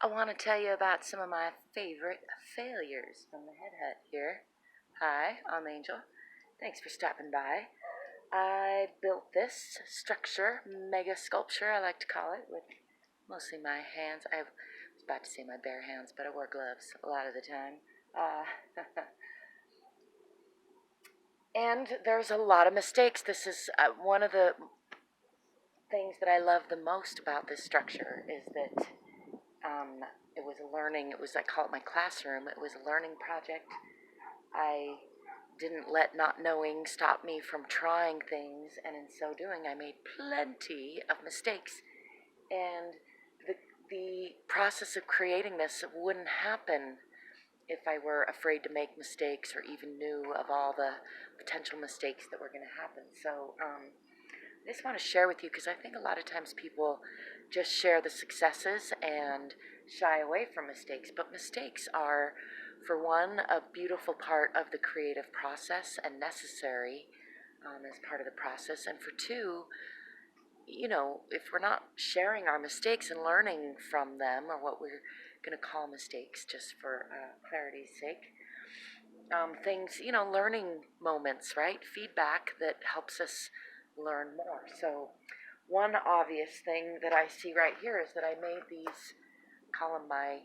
I want to tell you about some of my favorite failures from the Head Hutt here. Hi, I'm Angel. Thanks for stopping by. I built this structure, Mega-Sculpture, I like to call it, with mostly my hands. I was about to say my bare hands, but I wear gloves a lot of the time. And there's a lot of mistakes. This is one of the things that I love the most about this structure is that it was a learning, I call it my classroom. It was a learning project. I didn't let not knowing stop me from trying things, and in so doing, I made plenty of mistakes. And the process of creating this wouldn't happen if I were afraid to make mistakes or even knew of all the potential mistakes that were going to happen. So I just want to share with you because I think a lot of times people just share the successes and shy away from mistakes. But mistakes are, for one, a beautiful part of the creative process and necessary as part of the process. And for two, if we're not sharing our mistakes and learning from them, or what we're going to call mistakes just for clarity's sake, things, learning moments, right? Feedback that helps us learn more. So one obvious thing that I see right here is that I made these, call them my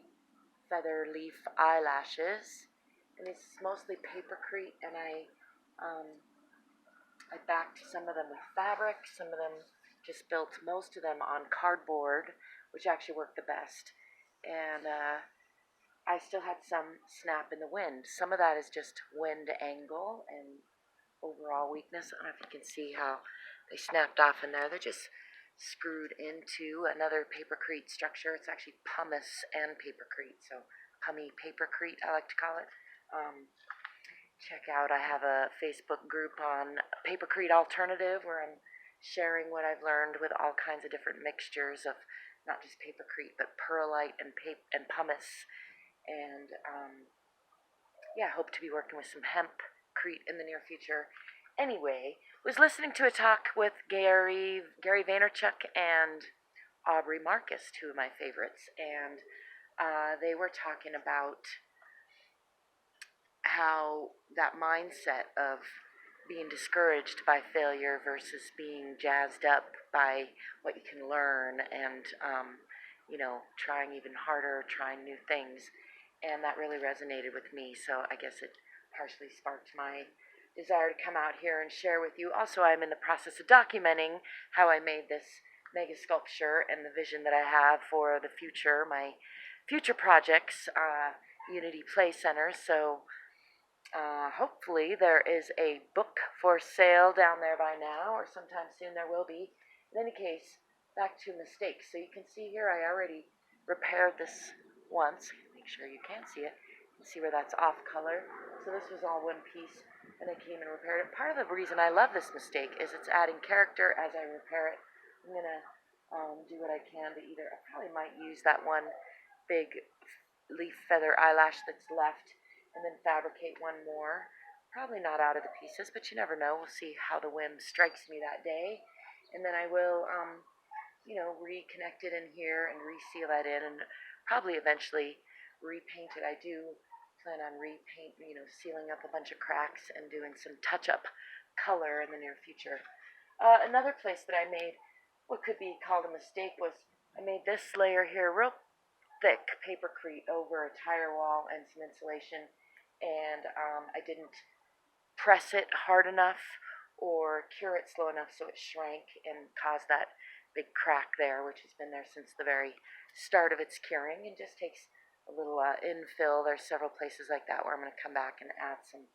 feather leaf eyelashes, and it's mostly papercrete, and I backed some of them with fabric, some of them just built most of them on cardboard, which actually worked the best, and I still had some snap in the wind. Some of that is just wind angle and overall weakness. I don't know if you can see how they snapped off in there. They're just screwed into another papercrete structure. It's actually pumice and papercrete, so pummy papercrete, I like to call it. Check out, I have a Facebook group on Papercrete Alternative where I'm sharing what I've learned with all kinds of different mixtures of not just papercrete, but perlite and pumice. And hope to be working with some hempcrete in the near future. Anyway, was listening to a talk with Gary Vaynerchuk and Aubrey Marcus, two of my favorites, and they were talking about how that mindset of being discouraged by failure versus being jazzed up by what you can learn and, trying even harder, trying new things. And that really resonated with me, so I guess it partially sparked my desire to come out here and share with you. Also, I'm in the process of documenting how I made this Mega-Sculpture and the vision that I have for the future, my future projects, Unity Play Center. So hopefully there is a book for sale down there by now, or sometime soon there will be. In any case, back to mistakes. So you can see here I already repaired this once. Make sure you can see it. You can see where that's off color. So this was all one piece, and I came and repaired it. Part of the reason I love this mistake is it's adding character as I repair it. I'm going to do what I can to I probably might use that one big leaf feather eyelash that's left and then fabricate one more. Probably not out of the pieces, but you never know. We'll see how the whim strikes me that day. And then I will, reconnect it in here and reseal that in and probably eventually repaint it. I do plan on sealing up a bunch of cracks and doing some touch-up color in the near future. Another place that I made what could be called a mistake was I made this layer here real thick papercrete over a tire wall and some insulation, and I didn't press it hard enough or cure it slow enough so it shrank and caused that big crack there, which has been there since the very start of its curing and just takes a little infill. There's several places like that where I'm going to come back and add some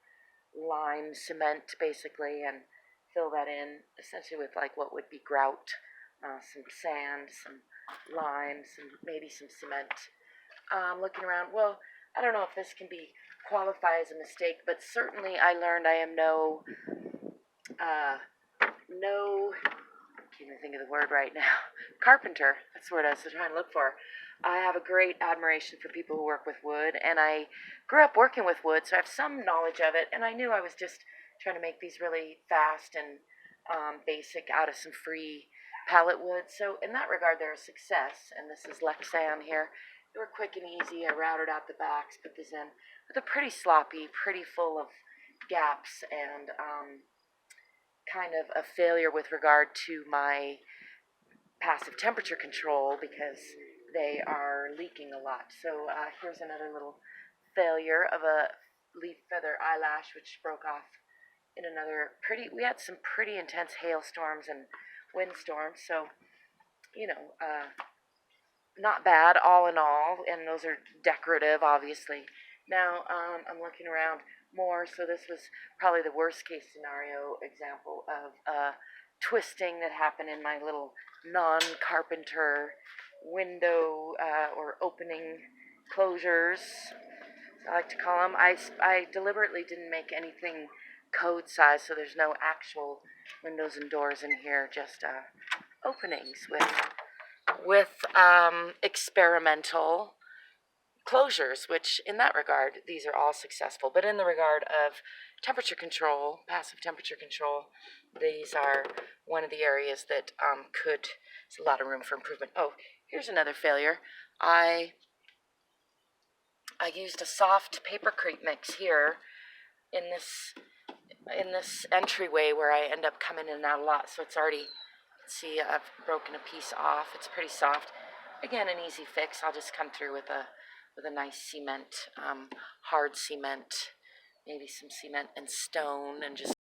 lime cement basically and fill that in essentially with like what would be grout, some sand, some lime, maybe some cement. Looking around, well, I don't know if this can be qualify as a mistake, but certainly I learned I am no can't even think of the word right now. Carpenter, that's the word I was trying to look for. I have a great admiration for people who work with wood, and I grew up working with wood, so I have some knowledge of it, and I knew I was just trying to make these really fast and basic out of some free pallet wood. So in that regard, they're a success, and this is Lexan here. They were quick and easy. I routed out the backs, put these in, but they're pretty sloppy, pretty full of gaps, and kind of a failure with regard to my passive temperature control because they are leaking a lot. So here's another little failure of a leaf feather eyelash, which broke off in another we had some pretty intense hailstorms and windstorms, so, you know, not bad all in all, and those are decorative, obviously. Now, I'm looking around more, so this was probably the worst case scenario example of twisting that happened in my little non-carpenter window or opening closures, I like to call them. I deliberately didn't make anything code size, so there's no actual windows and doors in here, just openings with experimental closures, which in that regard, these are all successful. But in the regard of temperature control, passive temperature control, these are one of the areas that there's a lot of room for improvement. Oh, here's another failure. I used a soft papercrete mix here in this entryway where I end up coming in and out a lot. So it's already, see, I've broken a piece off. It's pretty soft. Again, an easy fix. I'll just come through with a nice cement, hard cement, maybe some cement and stone, and just